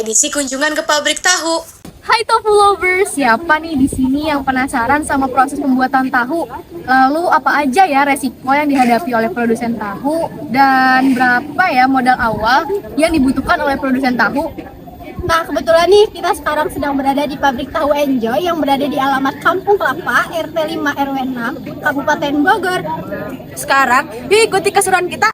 edisi kunjungan ke pabrik tahu. Hai Tofu Lovers, siapa nih di sini yang penasaran sama proses pembuatan tahu? Lalu apa aja ya resiko yang dihadapi oleh produsen tahu dan berapa ya modal awal yang dibutuhkan oleh produsen tahu? Nah, kebetulan nih kita sekarang sedang berada di pabrik tahu Enjoy yang berada di alamat Kampung Kelapa, RT 5 RW 6, Kabupaten Bogor. Sekarang, yuk ikuti keseruan kita.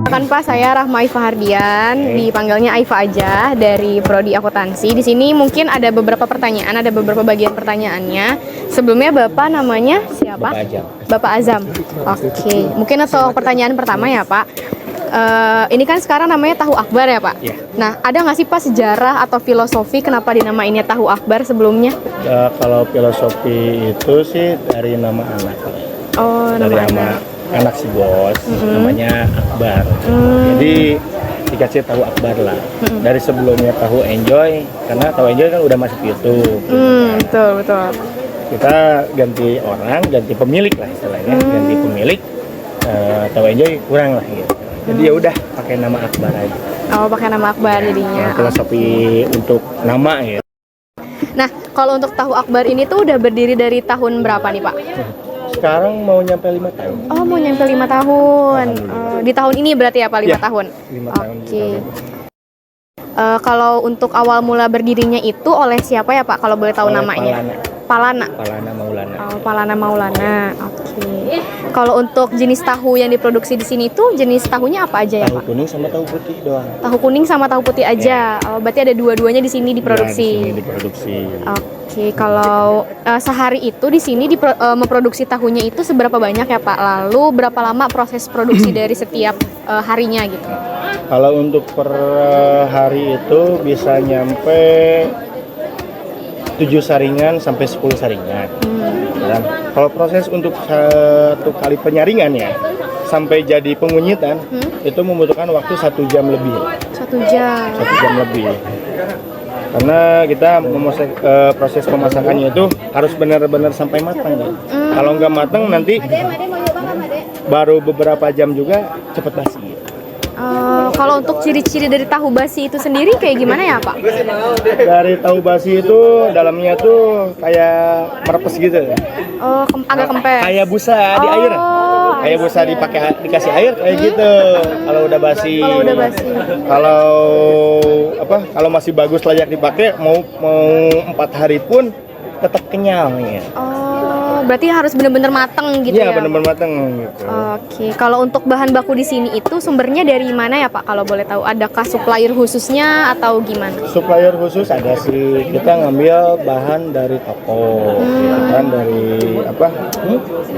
Kan Pak, saya Rahma Aifa Hardian, dipanggilnya Aifa aja dari Prodi Akuntansi. Di sini mungkin ada beberapa pertanyaan, ada beberapa bagian pertanyaannya. Sebelumnya Bapak namanya siapa? Bapak Azam. Oke, mungkin untuk pertanyaan pertama ya Pak. Ini kan sekarang namanya tahu akbar ya Pak? Iya. Nah, ada nggak sih Pak sejarah atau filosofi kenapa dinamainnya tahu akbar sebelumnya? Kalau filosofi itu sih dari nama anak. Oh, Dari nama anak si bos, namanya Akbar. Jadi dikasih tahu Akbar lah. Dari sebelumnya tahu Enjoy, karena tahu Enjoy kan udah masuk YouTube. betul, betul. Kita ganti orang, ganti pemilik lah istilahnya, ganti pemilik. Tahu Enjoy kurang lah gitu. Jadi ya udah pakai nama Akbar aja. Oh, pakai nama akbar jadinya. Filosofi untuk nama gitu. Nah, kalau untuk tahu akbar ini tuh udah berdiri dari tahun berapa nih Pak? Sekarang mau nyampe 5 tahun. Oh, mau nyampe 5 tahun. Di tahun ini berarti ya Pak, 5 Iya, tahun? 5 tahun. Oke. Kalau untuk awal mula berdirinya itu oleh siapa ya Pak, kalau boleh tahu Oleh namanya? Palana. Palana. Palana Maulana. Oh, Palana Maulana. Oke. Kalau untuk jenis tahu yang diproduksi di sini tuh jenis tahunya apa aja ya Tahu Pak? kuning sama tahu putih doang. Tahu kuning sama tahu putih aja. Oh, berarti ada dua-duanya di sini Ya, di diproduksi. sini diproduksi. Oke, kalau sehari itu di sini memproduksi tahunya itu seberapa banyak ya Pak? Lalu berapa lama proses produksi dari setiap harinya gitu? Kalau untuk per hari itu bisa nyampe 7 saringan sampai 10 saringan. Dan kalau proses untuk satu kali penyaringan ya sampai jadi pengunyitan itu membutuhkan waktu 1 jam lebih. 1 jam. 1 jam lebih. Karena kita proses pemasakannya itu harus benar-benar sampai matang ya. Kalau nggak matang nanti baru beberapa jam juga cepat basi. Kalau untuk ciri-ciri dari tahu basi itu sendiri kayak gimana ya Pak? Dari tahu basi itu dalamnya tuh kayak merepes gitu. Oh, agak kempes. Kayak busa di air. Kayak busa dikasih air kayak gitu. Kalau udah basi. Kalau udah basi. Kalau masih bagus layak dipakai mau 4 hari pun tetap kenyal ya. Oh, berarti harus benar-benar matang gitu Iya, ya? benar-benar matang gitu. Oke, kalau untuk bahan baku di sini itu sumbernya dari mana ya Pak? Kalau boleh tahu, adakah supplier khususnya atau gimana? Supplier khusus ada sih, kita ngambil bahan dari toko, gitu kan, dari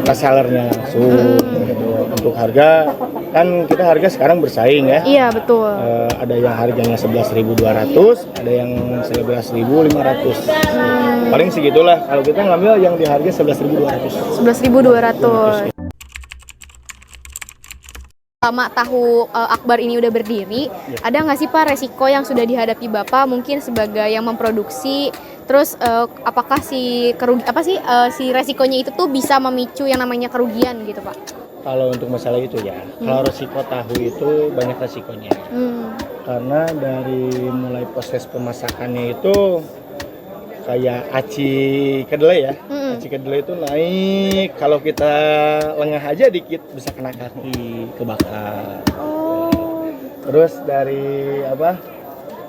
resellernya langsung. Gitu. Untuk harga kan kita harga sekarang bersaing ya. Iya, betul. Ada yang harganya 11.200, ada yang 11.500. Paling segitulah. Kalau kita ngambil yang di harga 11.200. 11.200. Selama tahu akbar ini udah berdiri, ada nggak sih Pak resiko yang sudah dihadapi Bapak mungkin sebagai yang memproduksi? Terus apakah si resikonya itu tuh bisa memicu yang namanya kerugian gitu Pak? Kalau untuk masalah itu ya, kalau resiko tahu itu banyak resikonya. Karena dari mulai proses pemasakannya itu kayak aci kedelai ya. Aci kedelai itu naik, kalau kita lengah aja dikit bisa kena kaki, kebakar. Terus dari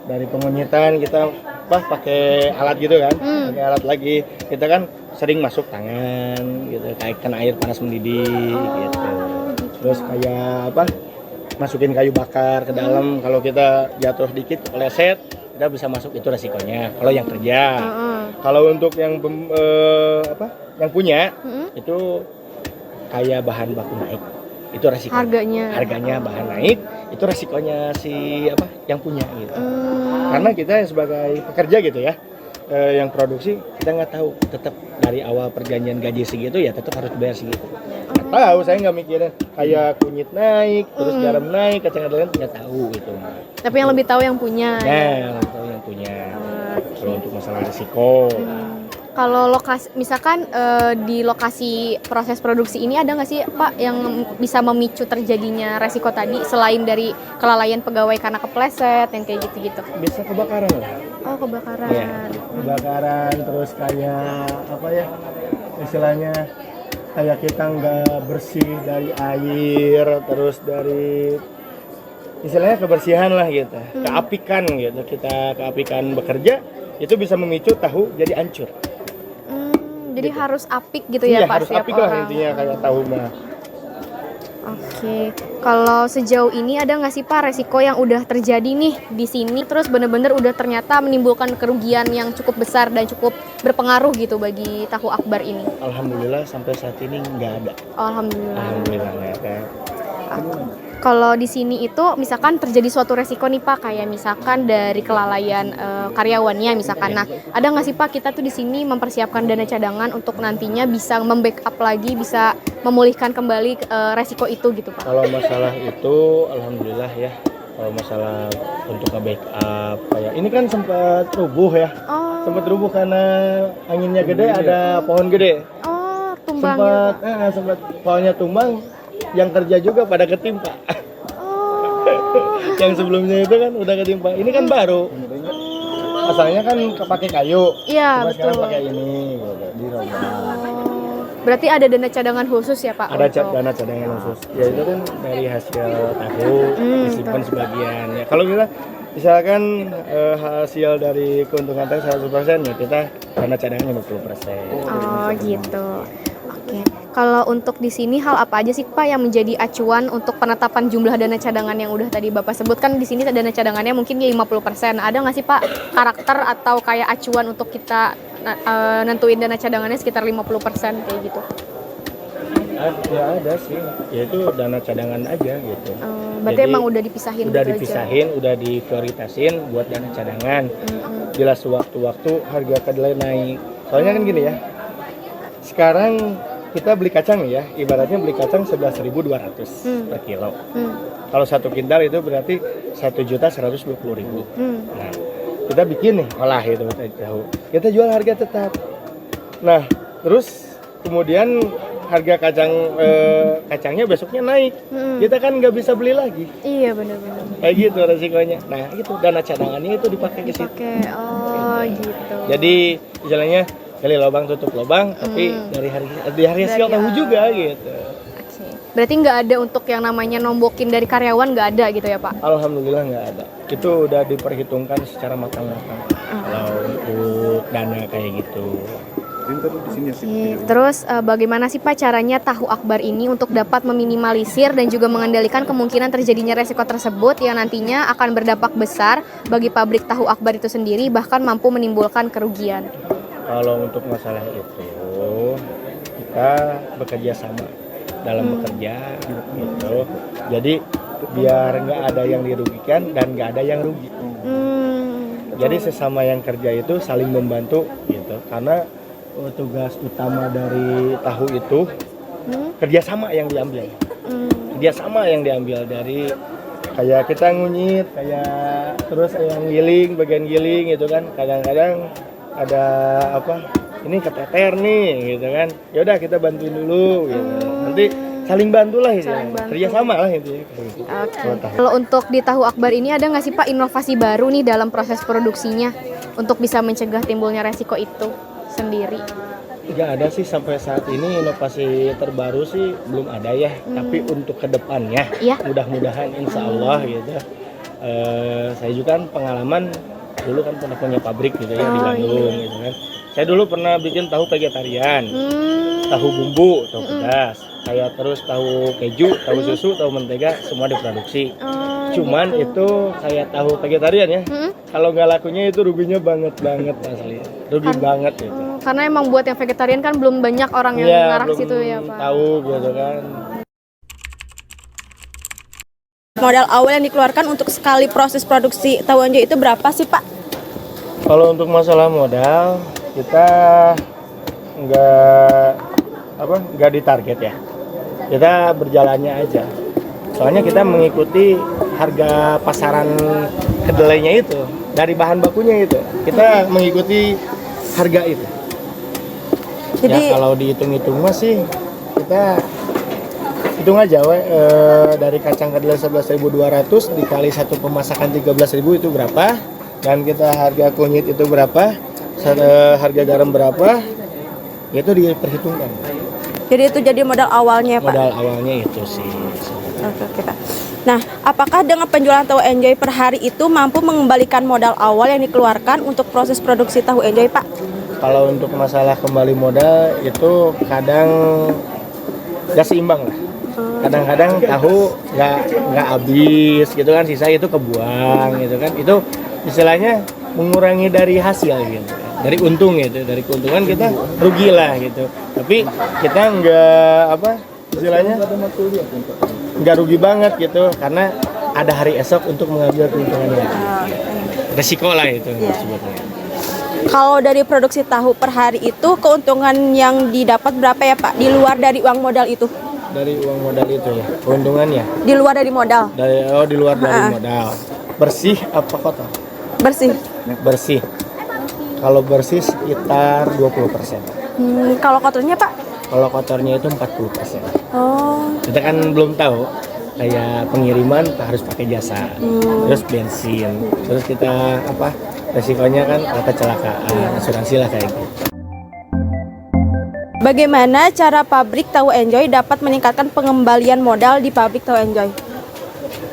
pengunyitan kita pakai alat gitu kan, pakai alat lagi. Kita kan sering masuk tangan gitu, kayak kena air panas mendidih gitu. Terus kayak masukin kayu bakar ke dalam, kalau kita jatuh dikit kepleset kita bisa masuk, itu resikonya kalau yang kerja. Kalau untuk yang yang punya itu kayak bahan baku naik, itu resiko. Harganya bahan naik, itu resikonya si yang punya gitu. Karena kita sebagai pekerja gitu ya, yang produksi kita nggak tahu, tetap dari awal perjanjian gaji segitu ya tetap harus bayar segitu. Nggak tahu, saya nggak mikirin kayak kunyit naik, terus garam naik, kacang lain nggak tahu itu. Tapi yang lebih tahu yang punya. Nah, tahu yang punya. Kalau untuk masalah risiko. Kalau lokasi, misalkan di lokasi proses produksi ini ada nggak sih Pak yang bisa memicu terjadinya resiko tadi selain dari kelalaian pegawai karena kepleset yang kayak gitu-gitu? Bisa kebakaran lah. Oh, kebakaran. Ya, kebakaran terus kayak apa ya istilahnya kayak kita nggak bersih dari air, terus dari istilahnya kebersihan lah gitu, keapikan gitu, kita keapikan bekerja itu bisa memicu tahu jadi hancur. Jadi Gitu. harus apik gitu Iya, ya Pak harus setiap apik lah orang. intinya kayak tahu mah. Oke, kalau sejauh ini ada nggak sih Pak resiko yang udah terjadi nih di sini terus bener-bener udah ternyata menimbulkan kerugian yang cukup besar dan cukup berpengaruh gitu bagi tahu akbar ini? Alhamdulillah sampai saat ini nggak ada. Alhamdulillah. Alhamdulillah nggak ada. Kalau di sini itu misalkan terjadi suatu resiko nih Pak, kayak misalkan dari kelalaian karyawannya misalkan. Nah, ada nggak sih Pak kita tuh di sini mempersiapkan dana cadangan untuk nantinya bisa membackup lagi, bisa memulihkan kembali resiko itu gitu Pak? Kalau masalah itu alhamdulillah ya. Kalau masalah untuk nge-backup kayak ini kan sempat rubuh ya. Oh, Sempat rubuh karena anginnya gede, ada pohon gede. oh tumbang gitu Sempat Pak. sempat pohonnya tumbang, yang kerja juga pada ketimpa. Oh, Yang sebelumnya itu kan udah ketimpa. Ini kan baru. Asalnya kan pakai kayu. iya Cuma sekarang betul. pakai ini gitu, dirombak. Oh, berarti ada dana cadangan khusus ya Pak? Ada untuk- dana cadangan khusus. Ya itu kan dari hasil tahu disimpan sebagian. Ya kalau kita misalkan hasil dari keuntungan tahu 100% ya kita dana cadangan 50%. Oh gitu. Oke. Kalau untuk di sini hal apa aja sih Pak yang menjadi acuan untuk penetapan jumlah dana cadangan yang udah tadi Bapak sebutkan? Di sini dana cadangannya mungkin 50%. Ada nggak sih Pak karakter atau kayak acuan untuk kita nentuin dana cadangannya sekitar 50% kayak gitu? Ya ada sih. Ya itu dana cadangan aja gitu. Berarti Jadi, emang udah dipisahin udah gitu dipisahin, udah diprioritasin buat dana cadangan. Bila sewaktu-waktu harga kedelai naik. Soalnya kan gini ya. Sekarang kita beli kacang nih ya, ibaratnya beli kacang 11.200 per kilo. Kalau 1 kintal itu berarti 1.120.000. Nah, kita bikin nih olah itu tahu. Kita jual harga tetap. Nah, terus kemudian harga kacangnya besoknya naik. Kita kan nggak bisa beli lagi. Iya benar-benar. Kayak gitu resikonya. Nah, itu dana cadangannya itu dipakai ke situ. Oke, oh gitu. Jadi istilahnya gali lubang tutup lubang, tapi dari hasil tahu juga gitu. Oke. Berarti nggak ada untuk yang namanya nombokin dari karyawan nggak ada gitu ya Pak? Alhamdulillah nggak ada. Itu udah diperhitungkan secara matang-matang. Kalau untuk dana kayak gitu. Oke. Terus bagaimana sih Pak caranya tahu akbar ini untuk dapat meminimalisir dan juga mengendalikan kemungkinan terjadinya resiko tersebut yang nantinya akan berdampak besar bagi pabrik tahu akbar itu sendiri bahkan mampu menimbulkan kerugian? Kalau untuk masalah itu kita bekerja sama dalam bekerja gitu. Jadi biar nggak ada yang dirugikan dan nggak ada yang rugi. Jadi sesama yang kerja itu saling membantu gitu. Karena tugas utama dari tahu itu kerjasama yang diambil. Kerjasama yang diambil dari kayak kita ngunyit, kayak terus yang giling, bagian giling gitu kan. Kadang-kadang ada apa? Ini keteter nih gitu kan. Ya udah kita bantuin dulu gitu. Nanti saling bantulah gitu. Kerjasama lah itu. Kalau untuk di tahu akbar ini ada nggak sih Pak inovasi baru nih dalam proses produksinya untuk bisa mencegah timbulnya resiko itu sendiri? Nggak ada sih sampai saat ini inovasi terbaru sih belum ada ya. Tapi untuk kedepannya Iya. mudah-mudahan insya Allah gitu. Saya juga kan pengalaman dulu kan pernah punya pabrik gitu ya di Bandung gitu kan. Saya dulu pernah bikin tahu vegetarian, tahu bumbu, tahu pedas, kayak terus tahu keju, tahu susu, tahu mentega, semua diproduksi. Cuman itu kayak tahu vegetarian ya. Kalau nggak lakunya itu ruginya banget asli, rugi banget gitu. Karena emang buat yang vegetarian kan belum banyak orang yang Iya, ngarah belum situ ya Pak. tahu gitu kan. Modal awal yang dikeluarkan untuk sekali proses produksi tahu anjo itu berapa sih Pak? Kalau untuk masalah modal kita nggak ditarget ya. Kita berjalannya aja. Soalnya kita mengikuti harga pasaran kedelainya itu dari bahan bakunya itu. Kita mengikuti harga itu. Jadi Ya kalau dihitung-hitung mah sih kita hitung aja dari kacang kedelai 11.200 dikali satu pemasakan 13.000 itu berapa, dan kita harga kunyit itu berapa, harga garam berapa, itu diperhitungkan. jadi itu jadi modal awalnya ya, Pak. Modal awalnya itu sih. Oke, Pak. Nah, apakah dengan penjualan tahu Enjoy per hari itu mampu mengembalikan modal awal yang dikeluarkan untuk proses produksi tahu Enjoy, Pak? Kalau untuk masalah kembali modal itu kadang nggak seimbang lah. Kadang-kadang tahu nggak habis gitu kan, sisa itu kebuang gitu kan. Itu istilahnya mengurangi dari hasil gitu, dari untung gitu, dari keuntungan kita rugi lah gitu. Tapi kita istilahnya nggak rugi banget gitu, karena ada hari esok untuk mengambil keuntungannya. Resiko lah itu sebetulnya. Kalau dari produksi tahu per hari itu keuntungan yang didapat berapa ya, Pak? Di luar dari uang modal itu? Dari uang modal itu ya, keuntungannya. Di luar dari modal? Di luar dari modal. Bersih apa kotor? Bersih. Bersih. Kalau bersih sekitar 20%. Kalau kotornya, Pak? Kalau kotornya itu 40%. Oh. Kita kan belum tahu, kayak pengiriman harus pakai jasa, terus bensin, terus kita resikonya kan kecelakaan, asuransi lah kayak gitu. Bagaimana cara pabrik tahu Enjoy dapat meningkatkan pengembalian modal di pabrik tahu Enjoy?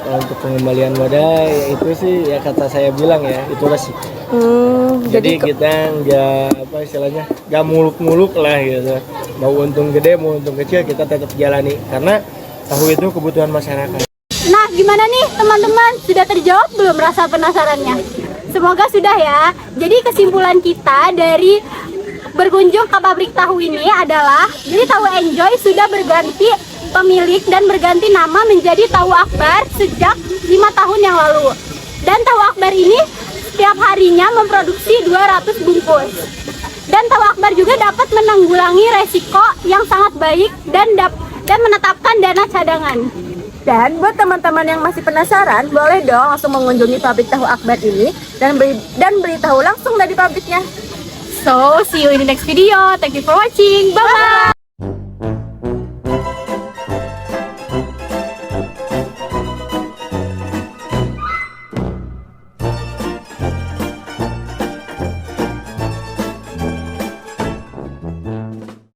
Kalau untuk pengembalian modal ya itu sih ya kata saya bilang ya, itu resiko. Jadi kita nggak muluk-muluk lah gitu. Mau untung gede mau untung kecil kita tetap jalani, karena tahu itu kebutuhan masyarakat. Nah, gimana nih teman-teman? Sudah terjawab belum rasa penasarannya? Semoga sudah ya. Jadi kesimpulan kita dari berkunjung ke pabrik tahu ini adalah, jadi tahu Enjoy sudah berganti pemilik dan berganti nama menjadi Tahu Akbar sejak 5 tahun yang lalu. Dan Tahu Akbar ini setiap harinya memproduksi 200 bungkus. Dan Tahu Akbar juga dapat menanggulangi resiko yang sangat baik dan menetapkan dana cadangan. Dan buat teman-teman yang masih penasaran, boleh dong langsung mengunjungi pabrik tahu Akbar ini dan beli tahu langsung dari pabriknya. So, see you in the next video. Thank you for watching. Bye-bye!